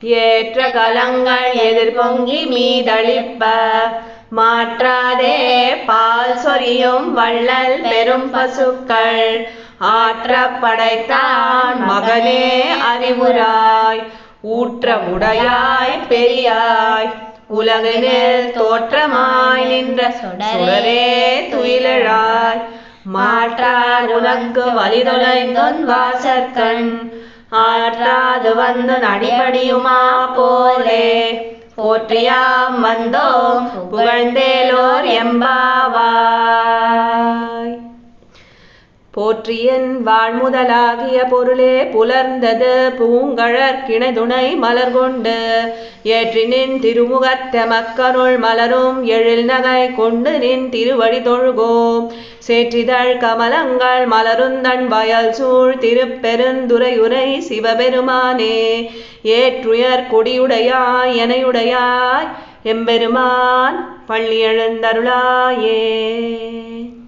ஏற்ற கலங்கள் எதிர்பொங்கி மீதளிப்ப மாற்றாதே பால் சொரியும் வள்ளல் பெரும் பசுக்கள் ஆற்ற படைத்தான் மகனே அறிவுராய் ஊற்ற உடையாய் பெரியாய் உலகினில் தோற்றமாய் நின்ற சுடரே துயிலழாய் மாற்றார் உனக்கு வலிதொலைந்தொன் வாசற்கண் ஆற்றாது வந்து நடிபடியுமா போலே போற்றியாம் வந்தோம் புகழ்ந்தேலோர் எம்பாவாய். போற்றியன் வாழ்முதலாகிய பொருளே புலர்ந்தது பூங்கழற் கிணைதுணை மலர் கொண்டு ஏற்றினின் திருமுகத்த மக்கருள் மலரும் எழில் நகை கொண்டு நின் திருவடி தொழுகோம் சேற்றிதழ் கமலங்கள் மலருந்தன் வயல் சூழ் திருப்பெருந்துறையுரை சிவபெருமானே ஏற்றுயர் கொடியுடையாய் எனையுடையாய் எம்பெருமான் பள்ளி எழுந்தருளாயே.